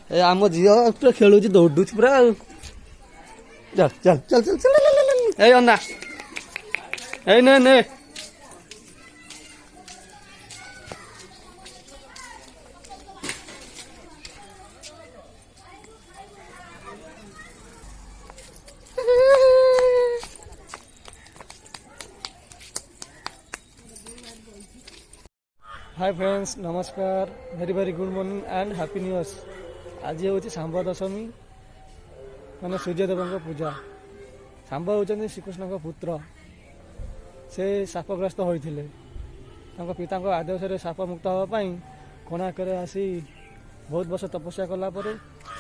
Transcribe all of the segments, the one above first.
ए आम झील पूरा खेलुच दौड़ुच पूरा चल चल चल चल चल ए अन्ना ए ने ने हाय फ्रेंड्स नमस्कार very very good morning and happy new year. आज हूँ सांब दशमी मैंने सूर्यदेव पूजा। सांब होती श्रीकृष्ण पुत्र से शापग्रस्त होते पिता आदेश शाप मुक्त होगापी कोणार्क आसी बहुत वर्ष तपस्या कलापर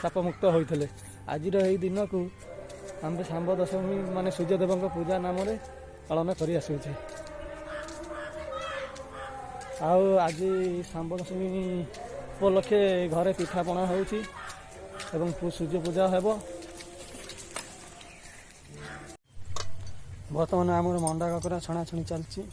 शाप मुक्त होते। आज दिन को आम सांब दशमी माने सूर्यदेव पूजा नाम पालन कर आसुचे। आज सांब दशमी उपलक्षे घरे पिठापଣା होउछि एवं सूर्य पूजा हेब। बर्तमान आमर मंडा काकरा छणाछुणी चलछि।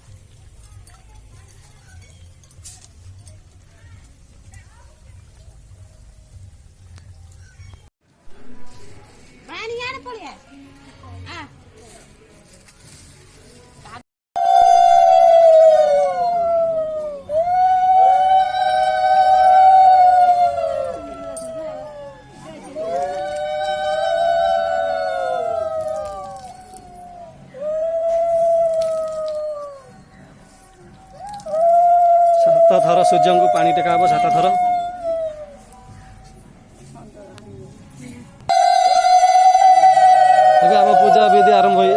सात थर सूर्य को पानी टेका हम 7 थर। ଏବେ ଆମ ପୂଜା ବିଧି ଆରମ୍ଭ ହୋଇ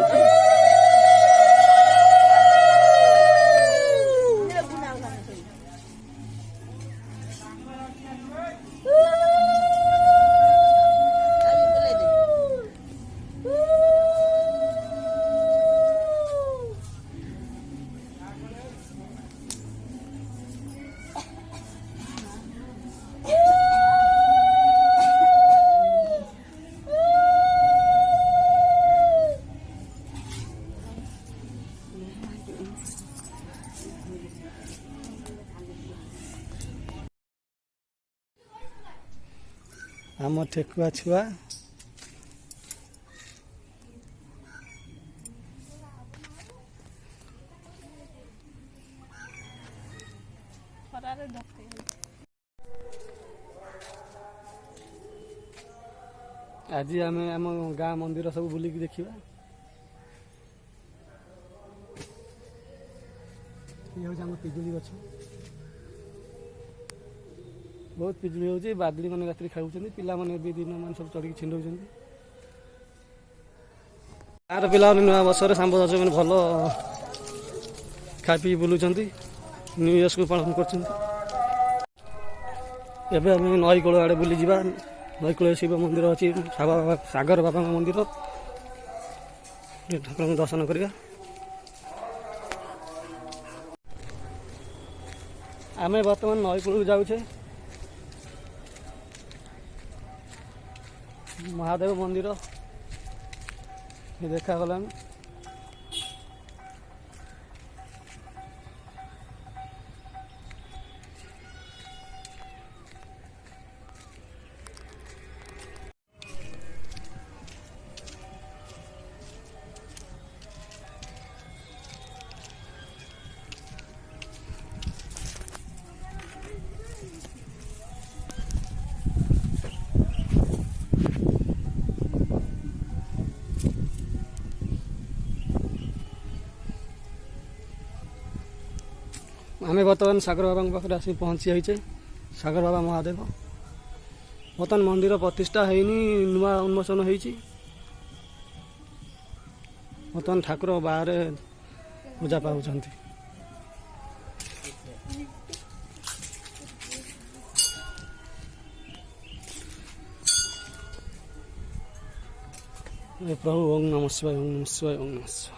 आम ठेकुआ छुआ आज आम आम गाँ मंदिर सब बुलिक देखा। ये हूँ आम पिजुली गछ बहुत पिजुली होची। बादली मैंने रात खाऊँ पिला मैंने दिन मान सब चढ़ी छिंडा गाँव पिला नुआ वर्ष सांब दशमी मैंने भल खाई पी बुलूँ न्यू इयर्स को पालन कर। नई कूल आड़े बुली जा। नई कूल शिव मंदिर अच्छी सागर बाबा मंदिर ठाकुर को दर्शन करिया। आमे वर्तमान नई कूल जाऊे। महादेव मंदिर देखा गला। आम बर्तमान सागर बाबा पाखे आस पहुँची जाइए। सागर बाबा महादेव बर्तमान मंदिर प्रतिष्ठा होनी नुआ उन्मोचन होती। बर्तमान ठाकुर बाहर पूजा पाँच। प्रभु ओम नमः शिवाय ओम नमः शिवाय ओम नमः शिवाय।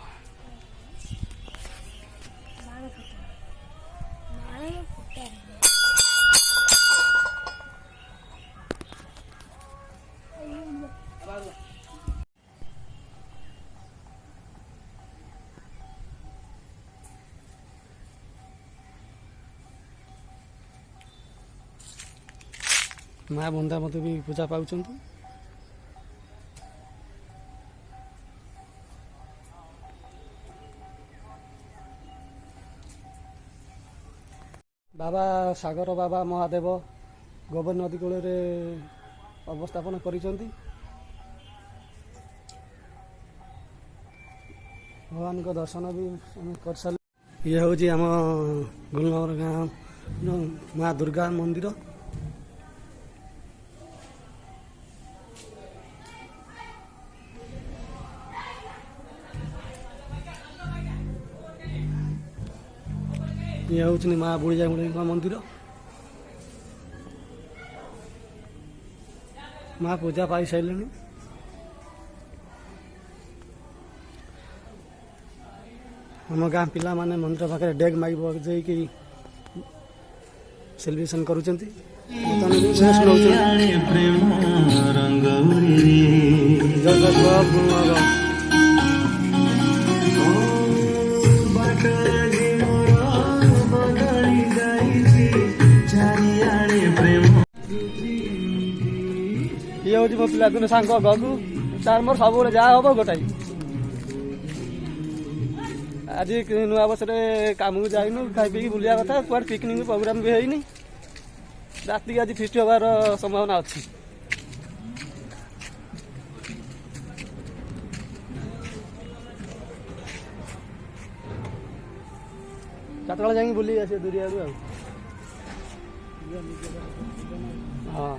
ମା ବୃନ୍ଦାବତୀ ବି ପୂଜା ପାଉଛନ୍ତି। ବାବା ସାଗର ବାବା ମହାଦେବ ଗୋବର ନଦୀ କୂଳରେ ଅବସ୍ଥାପନ କରିଛନ୍ତି। ଭଗବାନଙ୍କ ଦର୍ଶନ ବି ଆମେ କରିସାରିଲୁ। ଇଏ ହେଉଛି ଆମ ଗୁଲନଗର ଗାଁ ମା ଦୁର୍ଗା ମନ୍ଦିର। ଇଏ ହେଉଛନ୍ତି ମା ବୁଢ଼ୀଜାମୁଡ଼ିଙ୍କ ମନ୍ଦିର। ମା ପୂଜା ପାଇସାରିଲେଣି। ଆମ ଗାଁ ପିଲାମାନେ ମନ୍ଦିର ପାଖରେ ଡେଗ୍ ମାଇକ୍ ବଜେଇକି ସେଲିବ୍ରେସନ୍ କରୁଛନ୍ତି। ଇଏ ହେଉଛି ମୋ ପିଲାଦିନ ସାଙ୍ଗ ଗଗୁ। ତାର ମୋର ସବୁବେଳେ ଯାହା ହବ ଗୋଟାଇ। ଆଜି ନୂଆ ବର୍ଷରେ କାମକୁ ଯାଇନୁ, ଖାଇ ପିଇକି ବୁଲିବା କଥା। କୁଆଡ଼େ ପିକନିକ୍ ପ୍ରୋଗ୍ରାମ ବି ହେଇନି। ରାତିକି ଆଜି ଫିଷ୍ଟ ହେବାର ସମ୍ଭାବନା ଅଛି। ଚାରିଟା ବେଳେ ଯାଇକି ବୁଲିକି ଆସିବେ ଦୁରିଆରୁ ଆଉ। ହଁ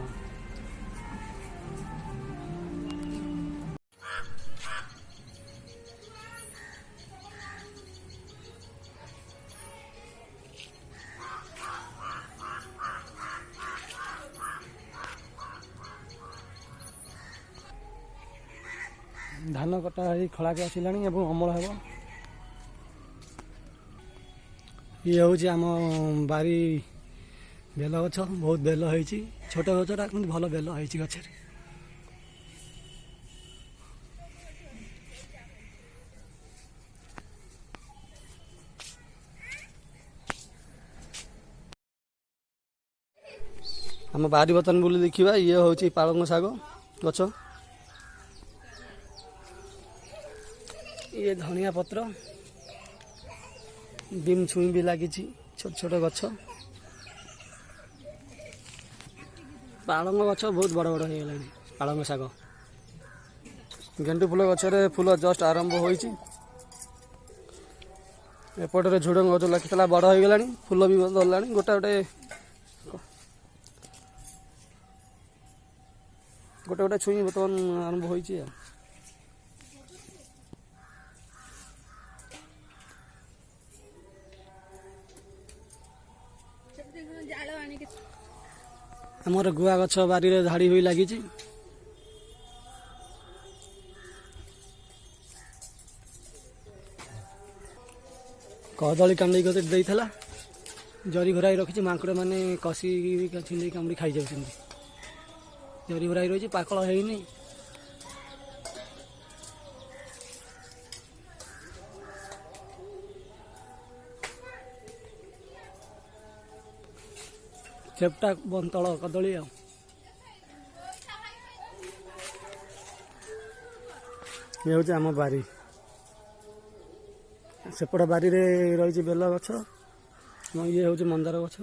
ଧାନ କଟା ହେଇ ଖଳାକେ ଆସିଲାଣି ଏବଂ ଅମଳ ହେବ। ଇଏ ହେଉଛି ଆମ ବାରି ବେଲ ଗଛ। ବହୁତ ବେଲ ହେଇଛି। ଛୋଟ ଗଛଟା କିନ୍ତୁ ଭଲ ବେଲ ହେଇଛି ଗଛରେ। ଆମ ବାରି ବର୍ତ୍ତମାନ ବୁଲି ଦେଖିବା। ଇଏ ହେଉଛି ପାଳଙ୍ଗ ଶାଗ ଗଛ। ଇଏ ଧନିଆ ପତ୍ର, ବିମ୍ ଛୁଇଁ ବି ଲାଗିଛି, ଛୋଟ ଛୋଟ ଗଛ। ପାଳଙ୍ଗ ଗଛ ବହୁତ ବଡ଼ ବଡ଼ ହେଇଗଲାଣି। ପାଳଙ୍ଗ ଶାଗ, ଗେଣ୍ଡୁ ଫୁଲ ଗଛରେ ଫୁଲ ଜଷ୍ଟ ଆରମ୍ଭ ହୋଇଛି। ଏପଟରେ ଝୁଡ଼ଙ୍ଗ ଗଛ ଲାଗିଥିଲା, ବଡ଼ ହେଇଗଲାଣି, ଫୁଲ ବି ଧରିଲାଣି। ଗୋଟେ ଗୋଟେ ଛୁଇଁ ବର୍ତ୍ତମାନ ଆରମ୍ଭ ହୋଇଛି ଆଉ। ଆମର ଗୁଆ ଗଛ ବାରିରେ ଧାଡ଼ି ହୋଇ ଲାଗିଛି। କଦଳୀ କାଣ୍ଡି ଗଛ ଦେଇଥିଲା, ଜରି ଘୋରାଇ ରଖିଛି। ମାଙ୍କଡ଼ ମାନେ କଷିକି ଛିଣ୍ଡେଇ କାମୁଡ଼ି ଖାଇଯାଉଛନ୍ତି। ଜରି ଘୋରାଇ ରହିଛି, ପାକଳ ହେଇନି। ଚେପଟା ବନ୍ତଳ କଦଳୀ ଆଉ। ଇଏ ହେଉଛି ଆମ ବାରି। ସେପଟ ବାରିରେ ରହିଛି ବେଲ ଗଛ। ଇଏ ହେଉଛି ମନ୍ଦାର ଗଛ।